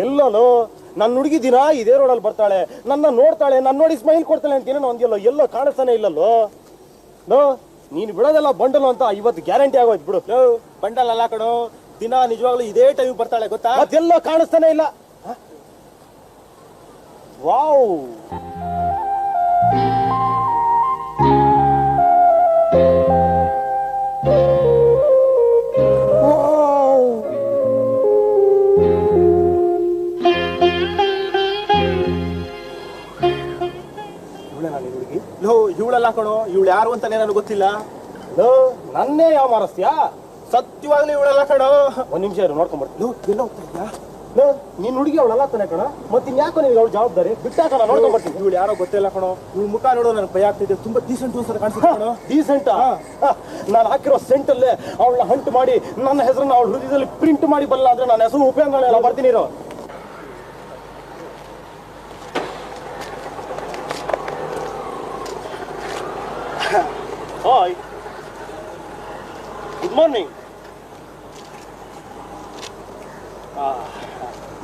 ಎಲ್ಲೋ ನನ್ನ ಹುಡುಗಿ ದಿನ ಇದೇ ರೋಡಲ್ಲಿ ಬರ್ತಾಳೆ, ನನ್ನ ನೋಡ್ತಾಳೆ, ನನ್ನ ನೋಡಿ ಸ್ಮೈಲ್ ಕೊಡ್ತಾಳೆ ಅಂತ ಏನೋ ಒಂದಿಲ್ಲೋ ಎಲ್ಲೋ ಕಾಣಿಸ್ತಾನೆ ಇಲ್ಲಲ್ಲೋ. ನೋ ನೀನು ಬಿಡೋದೆಲ್ಲ ಬಂಡಲು ಅಂತ ಇವತ್ತು ಗ್ಯಾರಂಟಿ ಆಗೋಯ್ತು ಬಿಡು. ಬಂಡಲ್ ಅಲ್ಲ ಕಣೋ, ದಿನ ನಿಜವಾಗ್ಲೂ ಇದೇ ಟೈಮ್ ಬರ್ತಾಳೆ ಗೊತ್ತಾ. ಅದೆಲ್ಲೋ ಕಾಣಿಸ್ತಾನೆ ಇಲ್ಲ. ವಾವ್, ಇವಳಲ್ಲ ಕಣೋ, ಇವಳು ಯಾರು ಅಂತಾನೆ ನನಗೆ ಗೊತ್ತಿಲ್ಲ. ನನ್ನೇ ಯಾವ ಮಾರಸ್ತ್ಯಾ? ಸತ್ಯವಾಗ್ಲೂ ಇವಳಲ್ಲ ಕಣೋ. ಒಂದ್ ನಿಮಿಷ ಇರು, ನೋಡ್ಕೊಂಡ್ಬರ್ತೀನಿ. ಎಲ್ಲ ಹೋಗ್ತಾ ಇದ್ಯಾ? ನೀನ್ ಹುಡುಗಿ ಅವಳಲ್ಲ ತಾನೆ ಕಣ, ಮತ್ತೆ ಇನ್ಯಾಕೋ ನಿನ್ಗೆ ಅವಳು ಜವಾಬ್ದಾರಿ ಬಿಟ್ಟಾಕ ನೋಡ್ಕೊಂಡ್ಬರ್ತೀನಿ. ಇವಳು ಯಾರೋ ಗೊತ್ತಿಲ್ಲ ಕಣೋ, ಇವಳು ಮುಖ ನೋಡೋ ನನಗೆ ಭಯ ಆಗ್ತಿದೆ. ತುಂಬಾ ಡೀಸೆಂಟ್ ಅಂತ ಕಾಣಿಸುತ್ತೆ ಕಣೋ. ಡೀಸೆಂಟಾ? ನಾನು ಹಾಕಿರೋ ಸೆಂಟಲ್ಲೇ ಅವಳನ್ನ ಹಂಟ್ ಮಾಡಿ ನನ್ನ ಹೆಸರನ್ನ ಅವಳ ಹೃದಯದಲ್ಲಿ ಪ್ರಿಂಟ್ ಮಾಡಿ ಬರಲ್ಲ ಅಂದ್ರೆ ನನ್ನ ಹೆಸರು ಉಪೇಂದ್ರ ಎಲ್ಲ ಬರ್ತೀನಿ ಇರೋ. Hi, good morning.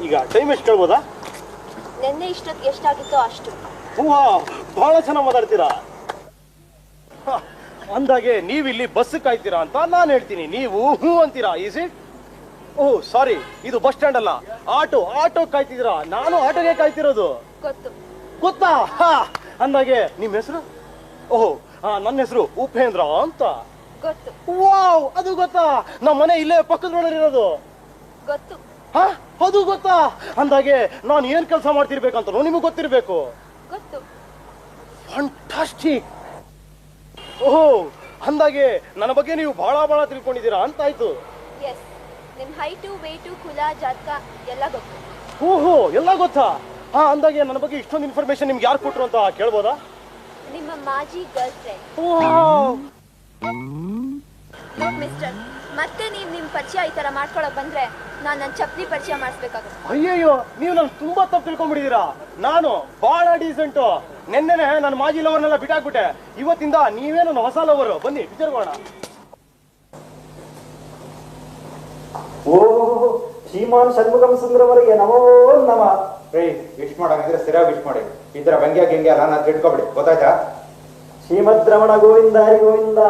ಈಗ ಟೈಮ್ ಎಷ್ಟು ಕೇಳ್ಬೋದಾ? ನೆನ್ನೆ ಇಷ್ಟೊತ್ತಿಗೆ ಎಷ್ಟಾಗಿತ್ತೋ ಅಷ್ಟು. ಬಹಳ ಚೆನ್ನಾಗಿ ಮಾತಾಡ್ತೀರಾ. ಅಂದಾಗೆ ನೀವಿಲ್ಲಿ ಬಸ್ ಕಾಯ್ತೀರಾ ಅಂತ ನಾನು ಹೇಳ್ತೀನಿ, ನೀವು ಹೂ ಅಂತೀರಾ. Is it? ಓಹ್ ಸಾರಿ, ಇದು ಬಸ್ ಸ್ಟ್ಯಾಂಡ್ ಅಲ್ಲ, ಆಟೋ ಕಾಯ್ತಿದ್ದೀರಾ. ನಾನು ಆಟೋಗೆ ಕಾಯ್ತಿರೋದು. ಗೊತ್ತು. ಗೊತ್ತಾ? ಅಂದಾಗೆ ನಿಮ್ಮ ಹೆಸರು? ಓಹ್ ನನ್ನ ಹೆಸರು ಉಪೇಂದ್ರ ಅಂತ. ಗೊತ್ತು. ವಾವ್, ಅದು ಗೊತ್ತಾ? ನಮ್ಮ ಮನೆ ಇಲ್ಲೇ ಪಕ್ಕದ ರೋಡಲ್ಲಿರೋದು. ಗೊತ್ತು. ಅದು ಗೊತ್ತಾ? ಅಂದಾಗೆ ನಾನು ಏನ್ ಕೆಲಸ ಮಾಡ್ತಿರ್ಬೇಕಂತ ನಿಮಗೆ ಗೊತ್ತಿರ್ಬೇಕು. ಗೊತ್ತು. ಫ್ಯಾಂಟಾಸ್ಟಿಕ್. ಓಹೋ, ಅಂದಾಗೆ ನನ್ನ ಬಗ್ಗೆ ನೀವು ಬಹಳ ತಿಳ್ಕೊಂಡಿದ್ದೀರಾ ಅಂತ ಆಯ್ತು. ಎಸ್, ನಿಮ್ ಹೈಟು, ವೇಟು, ಕುಲ, ಜಾತಕ ಎಲ್ಲ ಗೊತ್ತು. ಓಹೋ, ಎಲ್ಲ ಗೊತ್ತಾ? ಅಂದಾಗೆ ನನ್ನ ಬಗ್ಗೆ ಇಷ್ಟೊಂದು ಇನ್ಫಾರ್ಮೇಶನ್ ನಿಮ್ಗೆ ಯಾರು ಕೊಟ್ರು ಅಂತ ಕೇಳ್ಬೋದಾ? ನಿಮ್ಮ ಮಾಜಿ ಗರ್ಲ್ ಫ್ರೆಂಡ್. ನೋಡ್ ಮಿಸ್ಟರ್, ಮತ್ತೆ ನೀವು ನಿಮ್ ಪರಿಚಯ ಈ ತರ ಮಾಡ್ಕೊಳಕ್ ಬಂದ್ರೆ ನಾನು ನನ್ನ ಚಪ್ಪಲಿ ಪರಿಚಯ ಮಾಡಿಸ್ಬೇಕಾಗುತ್ತೆ. ಅಯ್ಯಯ್ಯೋ, ನೀವು ನಾನು ತುಂಬಾ ತಪ್ಪು ತಿಳ್ಕೊಂಡ್ಬಿಟ್ಟಿದ್ದೀರಾ. ನಾನು ಬಹಳ ಡೀಸೆಂಟು. ನೆನ್ನೆನೆ ನನ್ನ ಮಾಜಿ ಲವರ್ನೆಲ್ಲ ಬಿಟ್ಟಾಕ್ಬಿಟ್ಟೆ. ಇವತ್ತಿಂದ ನೀವೇ ನನ್ನ ಹೊಸ ಲವರು. ಬನ್ನಿ ಪಿಕ್ಚರ್ ಹೋಗೋಣ. ಓ ಶ್ರೀಮಾನ್ ಷಣ್ಮುಖಂ ಸುಂದರವರಿಗೆ ನಮೋ ನಮ. ವಿಶ್ ಮಾಡಂಗಿದ್ರೆ ಸರಿಯಾಗಿ ವಿಶ್ ಮಾಡಿ. ಇದರ ವ್ಯಂಗ್ಯ ಗಿಂಗ್ಯ ಎಲ್ಲ ನಾನು ತಿಳ್ಕೊಬಿಡಿ, ಗೊತ್ತಾಯ್ತಾ? ಶ್ರೀಮದ್ ರಮಣ ಗೋವಿಂದ ಹರಿ ಗೋವಿಂದ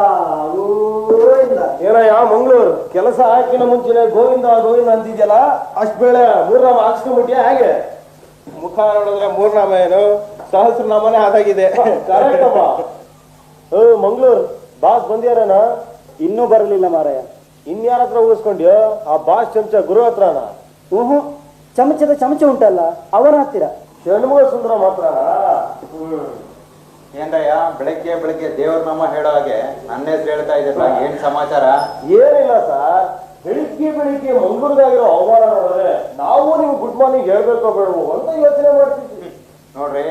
ಗೋವಿಂದ. ಏನಯ್ಯ ಮಂಗಳೂರು, ಕೆಲಸ ಹಾಕಿನ ಮುಂಚೆನೆ ಗೋವಿಂದ ಅಂತಿದ್ಯಲ್ಲ, ಅಷ್ಟ್ ಬೇಳೆ ಮೂರ್ನಾಮ ಹಾಕ್ಸ್ಕೊಂಡ್ಬಿಟ್ಯಾ ಹೇಗೆ? ಮುಖ ನೋಡಿದ್ರೆ ಮೂರ್ನಾಮ ಏನು, ಸಹಸ್ರನಾಮನೇ ಆದಾಗಿದೆ. ಕರೆಕ್ಟ್ ಅಮ್ಮ. ಮಂಗಳೂರು ಬಾಸ್ ಬಂದ್ಯಾರನ? ಇನ್ನೂ ಬರಲಿಲ್ಲ ಮಾರಾಯ. ಇನ್ಯಾರ ಹತ್ರ ಊಹಿಸ್ಕೊಂಡ್ಯೋ? ಆ ಬಾಸ್ ಚಮಚ ಗುರು ಹತ್ರನ? ಚಮಚದ ಚಮಚ ಉಂಟಲ್ಲ ಅವನ ಹತ್ತಿರ. ಷಣ್ಮುಖ ಸುಂದರ ಮಾತ್ರ. ಏನ್ರಯ್ಯ ಬೆಳಗ್ಗೆ ದೇವ್ರ ನಾಮ ಹೇಳೋ ಹಾಗೆ ನನ್ನ ಹೆಸರು ಹೇಳ್ತಾ ಇದ್ದೀರ, ಏನ್ ಸಮಾಚಾರ? ಏನಿಲ್ಲ ಸರ್, ಬೆಳಿಗ್ಗೆ ಮಂಗಳೂರಿಗಾಗಿರೋ ಅವಮಾನ ನೋಡಿದ್ರೆ ನಾವು ನೀವು ಗುಡ್ ಮಾರ್ನಿಂಗ್ ಹೇಳ್ಬೇಕೋ ಬೇಡವೋ ಅಂತ ಯೋಚನೆ ಮಾಡ್ತಿದ್ವಿ. ನೋಡ್ರಿ,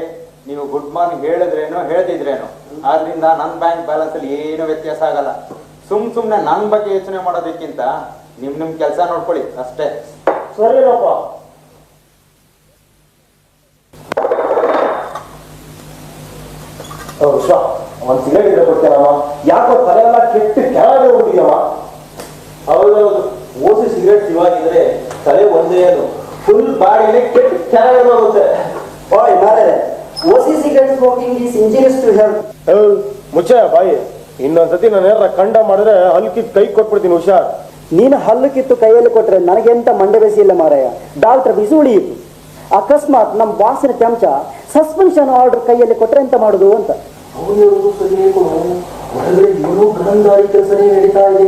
ನೀವು ಗುಡ್ ಮಾರ್ನಿಂಗ್ ಹೇಳಿದ್ರೇನು ಹೇಳ್ತಿದ್ರೇನು, ಆದ್ರಿಂದ ನನ್ನ ಬ್ಯಾಂಕ್ ಬ್ಯಾಲೆನ್ಸ್ ಅಲ್ಲಿ ಏನು ವ್ಯತ್ಯಾಸ ಆಗಲ್ಲ. ಸುಮ್ನೆ ನನ್ನ ಬಗ್ಗೆ ಯೋಚನೆ ಮಾಡೋದಕ್ಕಿಂತ ನಿಮ್ ಕೆಲಸ ನೋಡ್ಕೊಳ್ಳಿ ಅಷ್ಟೇ. ಸರಿನಪ್ಪ. ಒಂದ್ ಸಿಗರೇಟ್ ಇದ್ರೆ ಕೊಡ್ತೇನಮ್ಮ. ಯಾಕೋ ತಲೆ ಎಲ್ಲ ಕೆಟ್ಟು ಕೆಳಗೆ ಹೋಗ್ಬಿಟ್ಟಿದಮ್ಮ. ಹೌದೌದು, ಓಸಿ ಸಿಗರೇಟ್ ಇವಾಗಿದ್ರೆ ತಲೆ ಒಂದೇ ಏನು, ಫುಲ್ ಬಾಡಿನೇ ಕೆಟ್ಟು ಕೆಳಗೆ ಹೋಗುತ್ತೆ. ಓಯ್ ಮಾರಾಯ, ಓಸಿ cigarette smoking is injurious to health. ಮುಚ್ಚ ಬಾಯಿ. ಇನ್ನೊಂದ್ಸತಿ ನಾನು ಏನಾರ ಕಂಡ ಮಾಡಿದ್ರೆ ಹಲ್ಕಿದ್ ಕೈ ಕೊಟ್ಬಿಡ್ತೀನಿ, ಹುಷಾರ್. ನೀನು ಹಲ್ಲು ಕಿತ್ತು ಕೈಯಲ್ಲಿ ಕೊಟ್ರೆ ನನಗೆಂತ ಮಂಡೆ ಬೆಸಿ ಇಲ್ಲ ಮಾರಾಯ. ಡಾಕ್ಟರ್ ಬಿಸಿ ಉಳಿಯಿತು. ಅಕಸ್ಮಾತ್ ನಮ್ಮ ಬಾಸಿನ ಚಮಚ ಸಸ್ಪೆನ್ಷನ್ ಆರ್ಡರ್ ಕೈಯಲ್ಲಿ ಕೊಟ್ರೆ ಎಂತ ಮಾಡುದು ಅಂತ. ಹೊರಗಡೆ ಏನೋ ಗಂಧಾರಿ ಕೆಲಸನೇ ನಡೀತಾ ಇದೆ.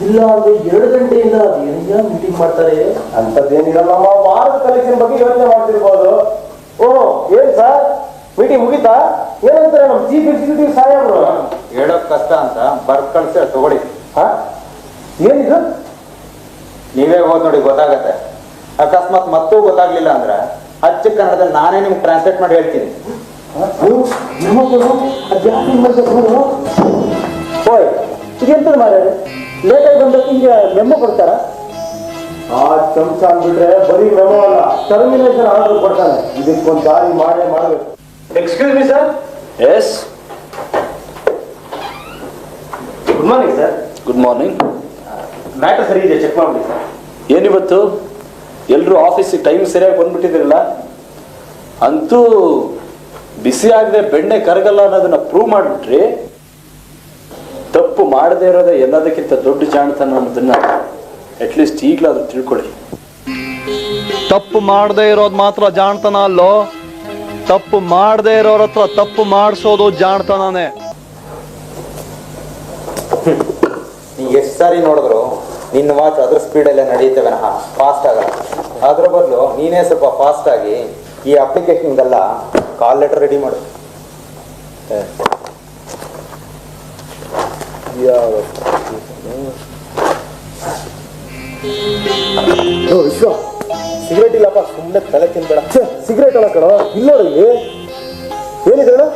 ಇಲ್ಲ ಅಂದ್ರೆ 2 ಗಂಟೆಯಿಂದ ಅದೇನಿಲ್ಲ ಮೀಟಿಂಗ್ ಮಾಡ್ತಾರೆ. ಅಂತದೇನಿರಲ್ಲಮ್ಮ, ವಾರದ ಕಲೆಕ್ಷನ್ ಬಗ್ಗೆ ಯೋಚನೆ ಮಾಡ್ತಿರ್ಬೋದು. ಓಹ್, ಏನ್ ಸರ್ ಮೀಟಿಂಗ್ ಮುಗಿತಾ? ಏನಂತಾರೆ ನಮ್ಮ ಚೀಫ್ ಎಕ್ಸಿಕ್ಯೂಟಿವ್ ಸಾಹೇಬ್ರು? ಹೇಳೋಕ್ ಕಷ್ಟ ಅಂತ ಬರ್ದ್ ಕಳ್ಸಿ ತಗೊಳ್ಳಿ. ಏನಿದು? ನೀವೇ ಹೋದ್ ನೋಡಿ ಗೊತ್ತಾಗತ್ತೆ. ಅಕಸ್ಮಾತ್ ಮತ್ತೂ ಗೊತ್ತಾಗ್ಲಿಲ್ಲ ಅಂದ್ರೆ ಅಚ್ಚ ಕನ್ನಡದಲ್ಲಿ ನಾನೇ ನಿಮ್ಗೆ ಟ್ರಾನ್ಸ್ಲೇಟ್ ಮಾಡಿ ಹೇಳ್ತೀನಿ. ಓಯ್, ಇದೆಂತದ ಮಾರಾಯ, ಲೇಟಾಗಿ ಬಂದಕ್ಕೆ ಹಿಂಗೆ ಮೆಮ್ಮು ಕೊಡ್ತಾರ? ಆ ಚಮಚ ಅಂದ್ಬಿಟ್ರೆ ಬರೀ ಮೆಮೋ ಅಲ್ಲ, ಟರ್ಮಿನೇಷನ್ ಆರ್ಡರ್ ಕೊಡ್ತಾನೆ. ಇದಕ್ಕೊಂದು ದಾರಿ ಮಾಡೇ ಮಾಡಬೇಕು. Excuse me sir. Yes, good morning sir. Good morning. Matter ಸರಿ ಇದೆ, ಚೆಕ್ ಮಾಡ್ಬಿಡಿ ಸರ್. ಏನಿವತ್ತು? ಎಲ್ಲರೂ ಆಫೀಸಿಗೆ ಟೈಮ್ ಸರಿಯಾಗಿ ಬಂದ್ಬಿಟ್ಟಿದ್ರಲ್ಲ. ಅಂತೂ ಬಿಸಿ ಆಗದೆ ಬೆಣ್ಣೆ ಕರಗಲ್ಲ ಅನ್ನೋದನ್ನ ಪ್ರೂವ್ ಮಾಡಿಬಿಟ್ರಿ. ತಪ್ಪು ಮಾಡದೇ ಇರೋದೇ ಎಲ್ಲದಕ್ಕಿಂತ ದೊಡ್ಡ ಜಾಣತನ ಅನ್ನೋದನ್ನ ಅಟ್ಲೀಸ್ಟ್ ಈಗಲಾದ್ರೂ ತಿಳ್ಕೊಳ್ಳಿ. ತಪ್ಪು ಮಾಡದೇ ಇರೋದು ಮಾತ್ರ ಜಾಣತನ ಅಲ್ಲೋ, ತಪ್ಪು ಮಾಡದೇ ಇರೋರ ಹತ್ರ ತಪ್ಪು ಮಾಡಿಸೋದು ಜಾಣತನನೇ. ನೀ ಎಷ್ಟು ಸಾರಿ ನೋಡಿದ್ರು ನಿನ್ನ ವಾಚ್ ಅದ್ರ ಸ್ಪೀಡಲ್ಲೇ ನಡೆಯುತ್ತೆ ವಿನಃ ಫಾಸ್ಟ್ ಆಗಲ್ಲ. ಅದ್ರ ಬದಲು ನೀನೇ ಸ್ವಲ್ಪ ಫಾಸ್ಟ್ ಆಗಿ ಈ ಅಪ್ಲಿಕೇಶನ್ಗೆಲ್ಲ ಕಾಲ್ ಲೆಟರ್ ರೆಡಿ ಮಾಡು. ವಿಶ್ವ ಸಿಗರೇಟ್ ಇಲ್ಲಪ್ಪ, ಸುಮ್ಮನೆ ತಲೆ ತಿನ್ಬೇಡ. ಸಿಗರೇಟ್ ಅಲ್ಲ ಕಣ, ಇಲ್ಲ ಇಲ್ಲಿ ಏನಿದೆ ಹೇಳು?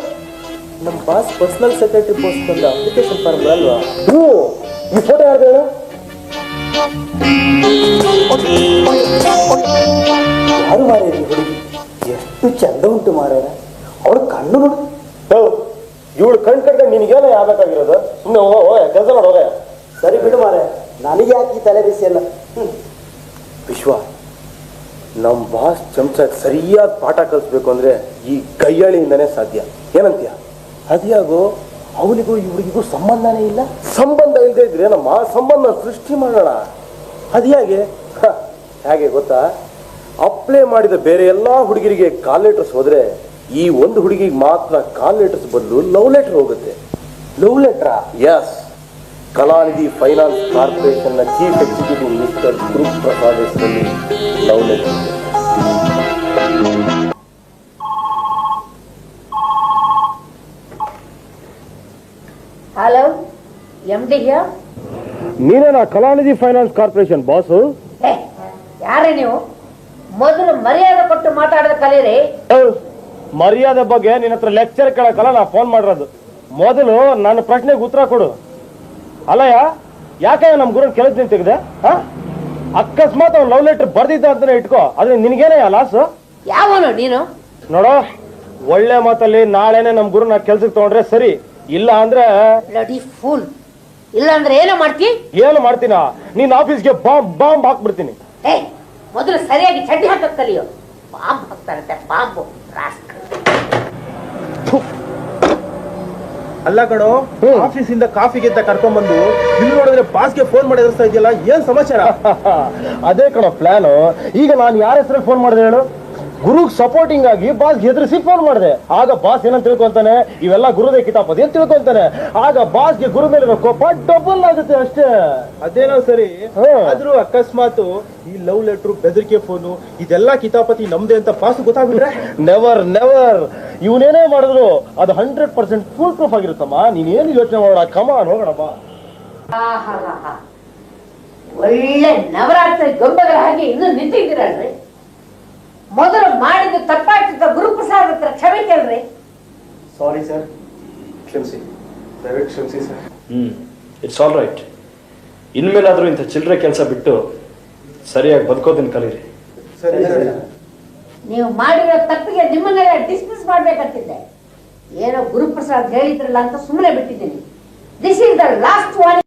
ನಮ್ಮ ಬಾಸ್ ಪರ್ಸನಲ್ ಸೆಕ್ರೆಟರಿ ಪೋಸ್ಟ್ ಬಂದ ಅಪ್ಲಿಕೇಶನ್ ಫಾರ್ಮ್ ಅಲ್ವಾ? ಹ್ಞೂ, ಈ ಫೋಟೋ ಯಾರ್ದು ಹೇಳು? ಯಾರು ಮಾರೇರಿ ಹುಡುಗಿ, ಎಷ್ಟು ಚಂದ ಉಂಟು ಮಾರಾಯ. ಅವಳು ಕಣ್ಣು ನೋಡು. ಇವಳು ಕಣ್ ಕಟ್ಕೊಂಡು ನಿನಗೇನೋ ಯಾವ್ದಾಗಿರೋದು? ಸುಮ್ಮನೆ ಹೋಗೋ ಕೆಲಸ ಮಾಡೋಗ. ಸರಿ ಬಿಡು ಮಾರಾಯ, ನನಗೆ ಯಾಕೆ ಈ ತಲೆ ಬಿಸಿ ಎಲ್ಲ. ವಿಶ್ವ, ನಮ್ಮ ಬಾಸ್ ಚಮಚಕ್ಕೆ ಸರಿಯಾದ ಪಾಠ ಕಲಿಸ್ಬೇಕು ಅಂದ್ರೆ ಈ ಕೈಯಾಳಿಯಿಂದನೇ ಸಾಧ್ಯ. ಏನಂತೀಯ? ಅದ್ಯಾಗೋ ಅವನಿಗೂ ಇವಳಿಗೂ ಸಂಬಂಧನೇ ಇಲ್ಲ. ಸಂಬಂಧ ಇಲ್ಲದೆ ಇದ್ರೆ ನಮ್ಮ ಸಂಬಂಧ ಸೃಷ್ಟಿ ಮಾಡೋಣ. ಅದು ಹೇಗೆ ಗೊತ್ತಾ? ಅಪ್ಲೈ ಮಾಡಿದ ಬೇರೆ ಎಲ್ಲಾ ಹುಡುಗಿರಿಗೆ ಕಾಲ್ ಲೆಟರ್ಸ್ ಹೋದ್ರೆ ಈ ಒಂದು ಹುಡುಗಿಗೆ ಮಾತ್ರ ಕಾಲ್ ಲೆಟರ್ಸ್ ಬದಲು ಲವ್ ಲೆಟರ್ ಹೋಗುತ್ತೆ. ಲವ್ ಲೆಟ್ರಾ? ಎಸ್. ಕಲಾನಿಧಿ ಫೈನಾನ್ಸ್ ಕಾರ್ಪೊರೇಷನ್ ನ chief executive minister group Prasad ಹೆಸರಲ್ಲಿ love letter. Hello, MD here. ನೀನೇನಾ ಕಲಾನಿಧಿ ಫೈನಾನ್ಸ್ ಕಾರ್ಪೊರೇಷನ್ ಬಾಸು? ಯಾರೇ ನೀವು? ಮೊದಲು ಮರ್ಯಾದೆ ಕೊಟ್ಟು ಮಾತಾಡೋದ ಕಲೀರಿ. ಮರ್ಯಾದೆ ಬಗ್ಗೆ ನಿನ್ನ ಹತ್ರ ಲೆಕ್ಚರ್ ಕೇಳಕ್ಕಲ್ಲ ನಾ ಫೋನ್ ಮಾಡಿರೋದು. ಮೊದಲು ನನ್ನ ಪ್ರಶ್ನೆಗೆ ಉತ್ತರ ಕೊಡು. ಅಲ್ಲಯ್ಯ, ಯಾಕೆ ನಮ್ಮ ಗುರು ಕೆಲಸ ತೆಗೆದೆ? ಅಕಸ್ಮಾತ್ ಅವ್ನು ಲವ್ ಲೆಟರ್ ಬರ್ದಿದ್ದ ಅಂತಾನೆ ಇಟ್ಕೋ, ಆದ್ರೆ ನಿನಗೇನೇ ಲಾಸ್? ಯಾವನು ನೀನು? ನೋಡೋ, ಒಳ್ಳೆ ಮಾತಲ್ಲಿ ನಾಳೆನೆ ನಮ್ಮ ಗುರುನ ಕೆಲ್ಸಕ್ಕೆ ತಗೊಂಡ್ರೆ ಸರಿ, ಇಲ್ಲ ಅಂದ್ರೆ ಬ್ಲಡಿ ಫೂಲ್. ಇಲ್ಲ ಅಂದ್ರೆ ಏನೋ ಮಾಡ್ತಿ? ಏನು ಮಾಡ್ತೀನ? ನೀನ್ ಆಫೀಸ್ಗೆ ಬಾಂಬ್ ಹಾಕ್ಬಿಡ್ತೀನಿ. ಮೊದಲು ಸರಿಯಾಗಿ ಚಡ್ಡಿ ಹಾಕಕ್ ಕಲಿಯೋ. ಬಾಂಬ್ ಹಾಕ್ತಾರಂತೆ, ಬಾಂಬು. ಅಲ್ಲ ಕಣೋ, ಆಫೀಸಿಂದ ಕಾಫಿ ಗೆದ್ದ ಕರ್ಕೊಂಡ್ಬಂದು ಇಲ್ಲಿ ನೋಡಿದ್ರೆ ಬಾಸ್ಗೆ ಫೋನ್ ಮಾಡಿ ಎದುರಿಸ್ತಾ ಇದೆಯಲ್ಲ, ಏನ್ ಸಮಾಚಾರ? ಅದೇ ಕಣೋ ಪ್ಲಾನು. ಈಗ ನಾನು ಯಾರ ಹೆಸರಲ್ಲಿ ಫೋನ್ ಮಾಡಿದೆ ಹೇಳು? ಗುರುಗ್ ಸಪೋರ್ಟಿಂಗ್ ಆಗಿ ಬಾಸ್ ಎದುರಿಸಿ ಫೋನ್ ಮಾಡಿದೆ. ಆಗ ಬಾಸ್ ಏನಂತ ತಿಳ್ಕೊಂತಾನೆ, ಇವೆಲ್ಲ ಗುರುದೇ ಕಿತಾಪತಿ ಅಂತ ತಿಳ್ಕೊಂತಾನೆ. ಆಗ ಬಾಸ್ಗೆ ಗುರು ಮೇಲಿರೋ ಕೋಪ ಡಬಲ್ ಆಗುತ್ತೆ ಅಷ್ಟೇ. ಅದೇನೋ ಸರಿ, ಆದ್ರೂ ಅಕಸ್ಮಾತ್ ಈ ಲವ್ ಲೆಟ್ರು, ಬೆದರಿಕೆ ಫೋನು ಇದೆಲ್ಲ ಕಿತಾಪತಿ ನಮ್ದೆ ಅಂತ ಬಾಸ್ ಗೊತ್ತಾಗ್ಬಿಟ್ರೆ? Never never. ಇವನೇನೇ ಮಾಡಿದ್ರು ಅದು 100% ಫುಲ್ ಪ್ರೂಫ್ ಆಗಿರುತ್ತಮ್ಮ. ನೀನೇನು ಯೋಚನೆ ಮಾಡೋಣ, ಕಮಾನ್ ಹೋಗೋಣ ಬಾ. ಒಳ್ಳೆ ನವರಾತ್ರಿ ಗೊಂಬೆಗಳ ಹಾಗೆ ಇನ್ನೂ ನಿಂತಿದ್ದೀರಲ್ರಿ. ಮೊದಲು ಮಾಡಿದ ತಪ್ಪಾಗ್ತಿದ್ದ ಗುರುಪ್ರಸಾದ್ ಹತ್ರ ಕ್ಷಮೆ ಕೇಳ್ರಿ. ಸಾರಿ ಸರ್, ಕ್ಷಮಿಸಿ, ದಯವಿಟ್ಟು ಕ್ಷಮಿಸಿ ಸರ್. It's all right. ಇನ್ಮೇಲಾದ್ರೂ ಇಂಥ ಚಿಲ್ಲರೆ ಕೆಲಸ ಬಿಟ್ಟು ಸರಿಯಾಗಿ ಬದುಕೋದನ್ನ ಕಲೀರಿ. ಸರಿ ಸರಿ. ನೀವು ಮಾಡಿರೋ ತಪ್ಪಿಗೆ ನಿಮ್ಮನ್ನೆಲ್ಲ ಡಿಸ್ಮಿಸ್ ಮಾಡ್ಬೇಕಂತಿದ್ದೆ. ಏನೋ ಗುರುಪ್ರಸಾದ್ ಹೇಳಿದ್ರಲ್ಲ ಅಂತ ಸುಮ್ಮನೆ ಬಿಟ್ಟಿದ್ದೀನಿ. This is the last warning.